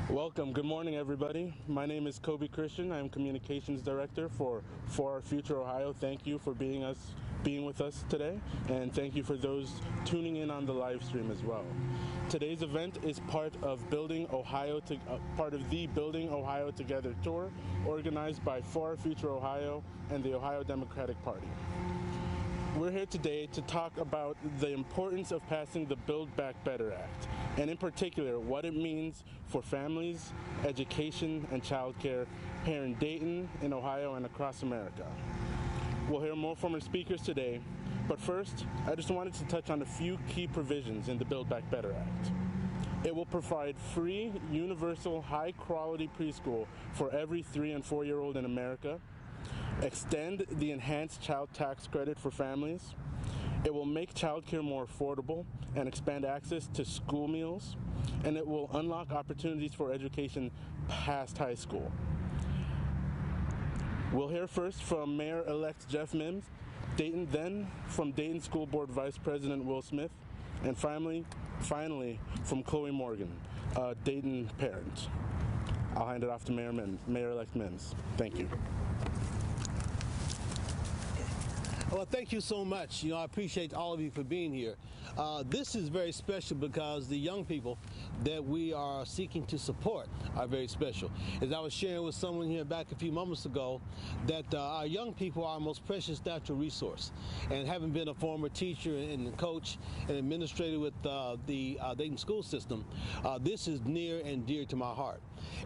Welcome. Good morning, everybody. My name is Kobe Christian. I'm Communications Director for Our Future Ohio. Thank you for being with us today, and thank you for those tuning in on the live stream as well. Today's event is part of the Building Ohio Together tour, organized by For Our Future Ohio and the Ohio Democratic Party. We're here today to talk about the importance of passing the Build Back Better Act, and in particular, what it means for families, education, and childcare here in Dayton, in Ohio, and across America. We'll hear more from our speakers today, but first, I just wanted to touch on a few key provisions in the Build Back Better Act. It will provide free, universal, high-quality preschool for every 3- and 4-year-old in America, extend the enhanced child tax credit for families. It will make childcare more affordable and expand access to school meals, and it will unlock opportunities for education past high school. We'll hear first from Mayor-elect Jeff Mims, Dayton, then from Dayton School Board Vice President Will Smith, and finally from Chloe Morgan, a Dayton parent. I'll hand it off to Mayor-elect Mims. Thank you. Well, thank you so much. I appreciate all of you for being here. This is very special because the young people that we are seeking to support are very special. As I was sharing with someone here back a few moments ago, that our young people are our most precious natural resource. And having been a former teacher and coach and administrator with the Dayton school system, this is near and dear to my heart.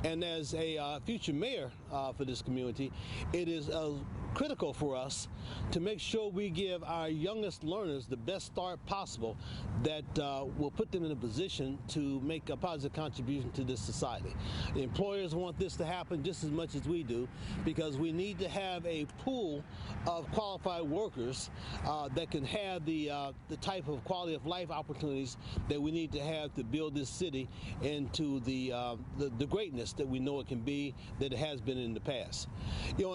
And as a future mayor for this community, it is critical for us to make sure we give our youngest learners the best start possible that will put them in a position to make a positive contribution to this society. The employers want this to happen just as much as we do, because we need to have a pool of qualified workers that can have the type of quality of life opportunities that we need to have to build this city into the greatness that we know it can be, that it has been in the past.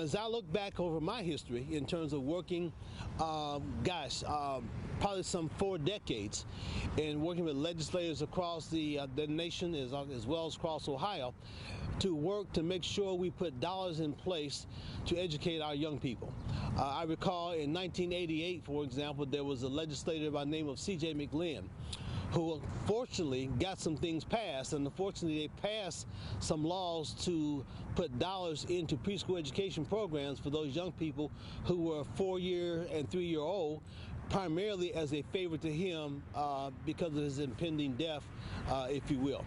As I look back over my history in terms of working, probably some 4 decades, and working with legislators across the nation as well as across Ohio, to work to make sure we put dollars in place to educate our young people. I recall in 1988, for example, there was a legislator by the name of C.J. McLean, who fortunately got some things passed, and unfortunately they passed some laws to put dollars into preschool education programs for those young people who were 4-year and 3-year-old, primarily as a favor to him because of his impending death, if you will.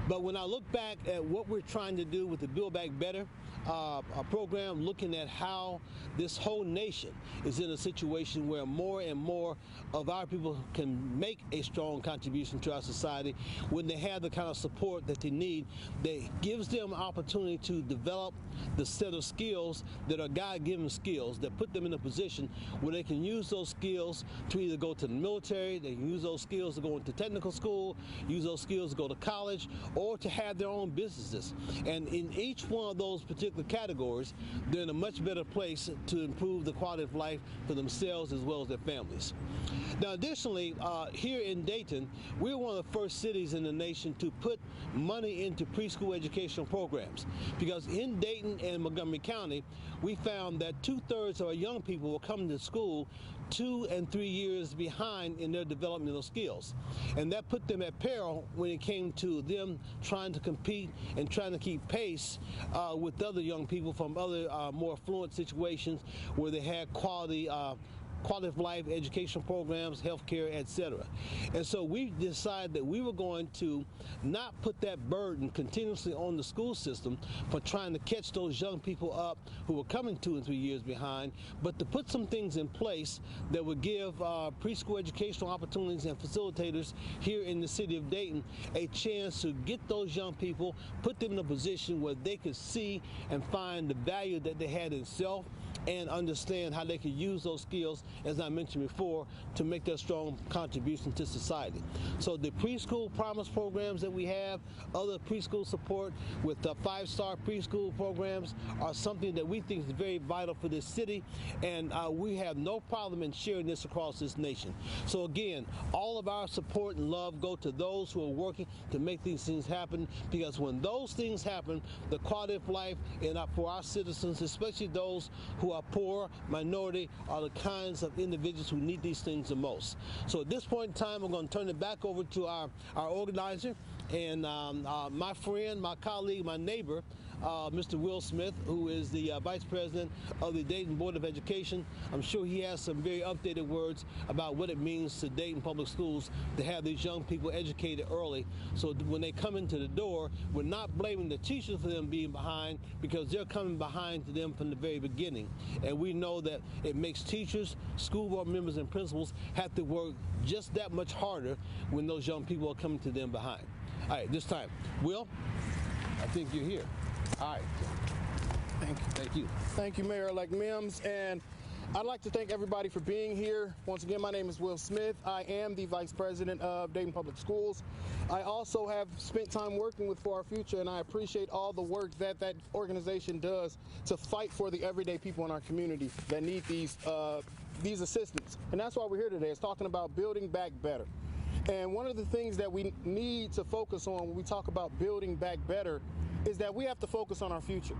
But when I look back at what we're trying to do with the Build Back Better a program, looking at how this whole nation is in a situation where more and more of our people can make a strong contribution to our society when they have the kind of support that they need, that gives them an opportunity to develop the set of skills that are God-given skills that put them in a position where they can use those skills to either go to the military, they can use those skills to go into technical school, use those skills to go to college, or to have their own businesses. And in each one of those particular categories, they're in a much better place to improve the quality of life for themselves as well as their families. Now, additionally, here in Dayton, we're one of the first cities in the nation to put money into preschool educational programs, because in Dayton and Montgomery County, we found that 2/3 of our young people were coming to school 2 and 3 years behind in their developmental skills. And that put them at peril when it came to them trying to compete and trying to keep pace with other young people from other more affluent situations where they had quality of life educational programs, healthcare, etc. And so we decided that we were going to not put that burden continuously on the school system for trying to catch those young people up who were coming 2 and 3 years behind, but to put some things in place that would give preschool educational opportunities and facilitators here in the city of Dayton a chance to get those young people, put them in a position where they could see and find the value that they had in self and understand how they can use those skills, as I mentioned before, to make their strong contribution to society. So the preschool promise programs that we have, other preschool support with the 5-star preschool programs are something that we think is very vital for this city, and we have no problem in sharing this across this nation. So again, all of our support and love go to those who are working to make these things happen, because when those things happen, the quality of life for our citizens, especially those who are poor, minority, are the kinds of individuals who need these things the most. So at this point in time, I'm going to turn it back over to our organizer and my friend, my colleague, my neighbor, Mr. Will Smith, who is the Vice President of the Dayton Board of Education. I'm sure he has some very updated words about what it means to Dayton Public Schools to have these young people educated early, so when they come into the door, we're not blaming the teachers for them being behind, because they're coming behind to them from the very beginning. And we know that it makes teachers, school board members, and principals have to work just that much harder when those young people are coming to them behind. All right, this time, Will, I think you're here. All right. Thank you. Thank you. Thank you, Mayor-elect Mims. And I'd like to thank everybody for being here. Once again, my name is Will Smith. I am the Vice President of Dayton Public Schools. I also have spent time working with For Our Future, and I appreciate all the work that that organization does to fight for the everyday people in our community that need these assistance. And that's why we're here today, is talking about building back better. And one of the things that we need to focus on when we talk about building back better is that we have to focus on our future.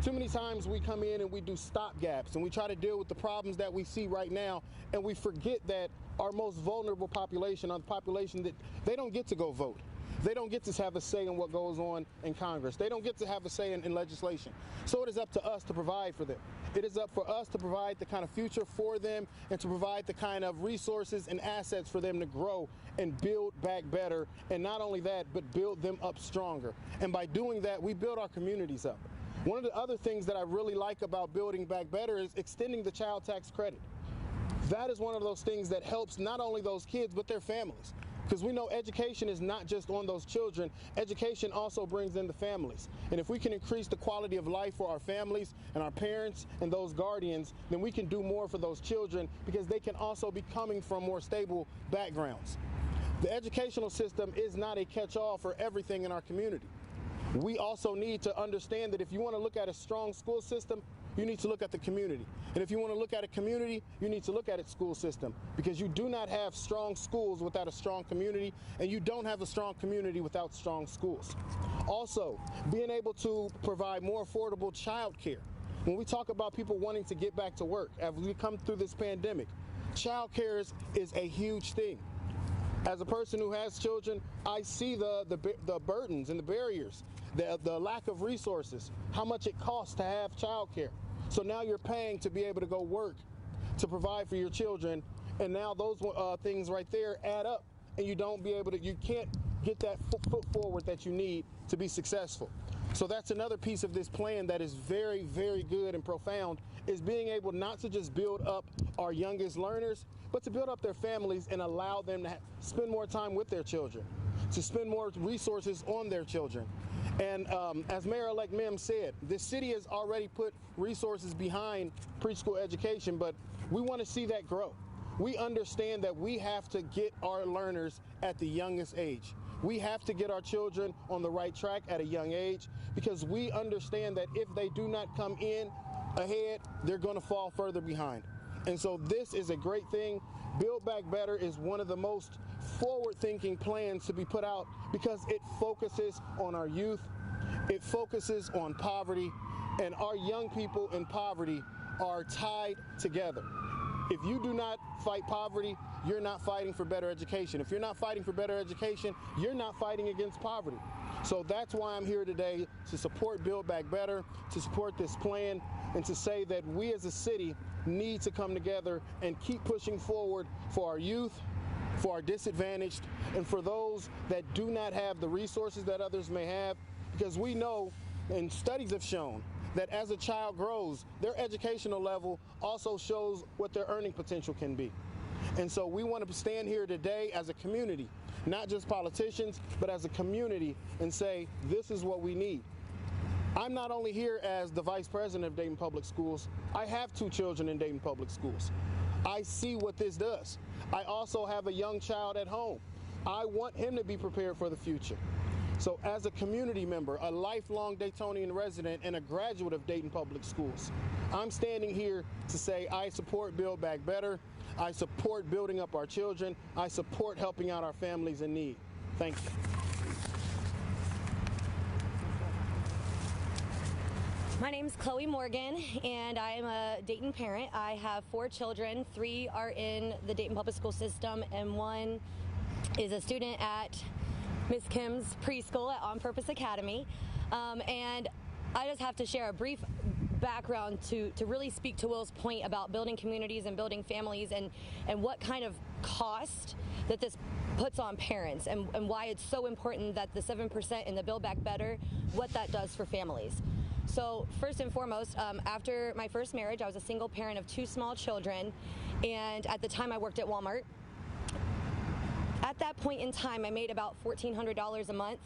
Too many times we come in and we do stopgaps and we try to deal with the problems that we see right now, and we forget that our most vulnerable population are the population that they don't get to go vote. They don't get to have a say in what goes on in Congress. They don't get to have a say in legislation. So it is up to us to provide for them. It is up for us to provide the kind of future for them and to provide the kind of resources and assets for them to grow and build back better. And not only that, but build them up stronger. And by doing that, we build our communities up. One of the other things that I really like about building back better is extending the child tax credit. That is one of those things that helps not only those kids, but their families. Because we know education is not just on those children, education also brings in the families. And if we can increase the quality of life for our families and our parents and those guardians, then we can do more for those children, because they can also be coming from more stable backgrounds. The educational system is not a catch-all for everything in our community. We also need to understand that if you want to look at a strong school system, you need to look at the community. And if you want to look at a community, you need to look at its school system, because you do not have strong schools without a strong community, and you don't have a strong community without strong schools. Also, being able to provide more affordable child care. When we talk about people wanting to get back to work, as we come through this pandemic, child care is a huge thing. As a person who has children, I see the burdens and the barriers, the lack of resources, how much it costs to have child care. So now you're paying to be able to go work, to provide for your children, and now those things right there add up, and you can't get that foot forward that you need to be successful. So that's another piece of this plan that is very, very good and profound, is being able not to just build up our youngest learners, but to build up their families and allow them to spend more time with their children, to spend more resources on their children. And as Mayor-elect Mims said, this city has already put resources behind preschool education, but we want to see that grow. We understand that we have to get our learners at the youngest age. We have to get our children on the right track at a young age, because we understand that if they do not come in ahead, they're going to fall further behind. And so this is a great thing. Build Back Better is one of the most forward-thinking plans to be put out, because it focuses on our youth, it focuses on poverty, and our young people in poverty are tied together. If you do not fight poverty, you're not fighting for better education. If you're not fighting for better education, you're not fighting against poverty. So that's why I'm here today, to support Build Back Better, to support this plan, and to say that we as a city need to come together and keep pushing forward for our youth, for our disadvantaged, and for those that do not have the resources that others may have, because we know, and studies have shown, that as a child grows, their educational level also shows what their earning potential can be. And so we want to stand here today as a community, not just politicians, but as a community, and say, this is what we need. I'm not only here as the vice president of Dayton Public Schools, I have 2 children in Dayton Public Schools. I see what this does. I also have a young child at home. I want him to be prepared for the future. So as a community member, a lifelong Daytonian resident, and a graduate of Dayton Public Schools, I'm standing here to say I support Build Back Better. I support building up our children. I support helping out our families in need. Thank you. My name's Chloe Morgan, and I am a Dayton parent. I have 4 children. 3 are in the Dayton Public School system, and 1 is a student at Miss Kim's Preschool at On Purpose Academy. And I just have to share a brief background to really speak to Will's point about building communities and building families, and what kind of cost that this puts on parents, and why it's so important that the 7% in the Build Back Better, what that does for families. So first and foremost, after my first marriage, I was a single parent of 2 small children, and at the time I worked at Walmart. At that point in time, I made about $1,400 a month,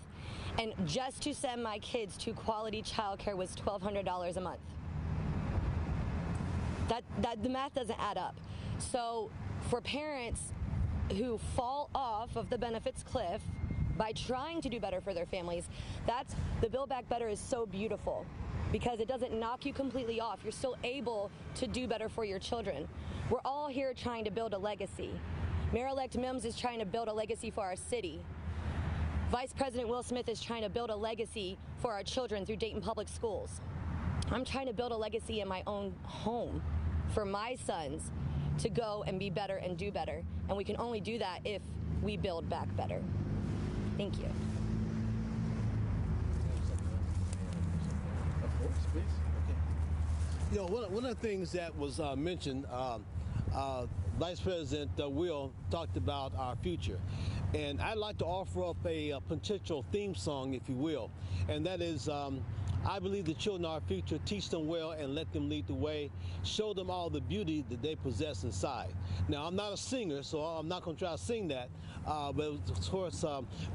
and just to send my kids to quality childcare was $1,200 a month. The math doesn't add up. So for parents who fall off of the benefits cliff by trying to do better for their families, the Build Back Better is so beautiful, because it doesn't knock you completely off. You're still able to do better for your children. We're all here trying to build a legacy. Mayor-elect Mims is trying to build a legacy for our city. Vice President Will Smith is trying to build a legacy for our children through Dayton Public Schools. I'm trying to build a legacy in my own home for my sons to go and be better and do better. And we can only do that if we build back better. Thank you. You know, one of the things that was mentioned, Vice President Will talked about our future. And I'd like to offer up a potential theme song, if you will. And that is, I believe the children are our future. Teach them well and let them lead the way. Show them all the beauty that they possess inside. Now, I'm not a singer, so I'm not going to try to sing that. But of course,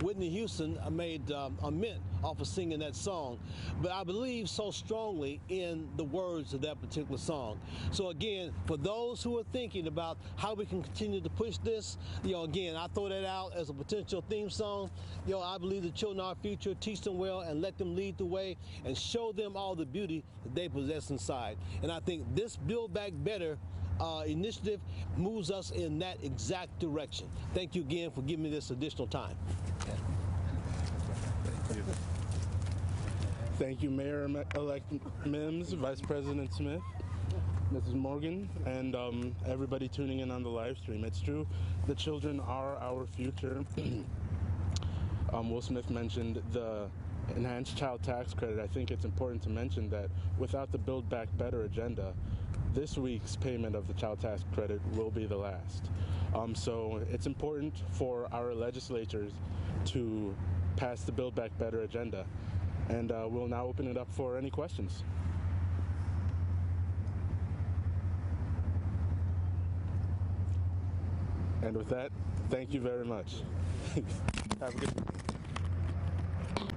Whitney Houston made a mint off of singing that song. But I believe so strongly in the words of that particular song. So again, for those who are thinking about how we can continue to push this, you know, again, I throw that out as a potential theme song. You know, I believe the children are our future. Teach them well and let them lead the way, and show them all the beauty that they possess inside. And I think this Build Back Better initiative moves us in that exact direction. Thank you again for giving me this additional time. Thank you, Mayor-elect Mims, Vice President Smith, Mrs. Morgan, and everybody tuning in on the live stream. It's true, the children are our future. Will Smith mentioned the enhanced child tax credit. I think it's important to mention that without the Build Back Better agenda, this week's payment of the child tax credit will be the last. So it's important for our legislators to pass the Build Back Better agenda. And we'll now open it up for any questions. And with that, thank you very much. Have a good day.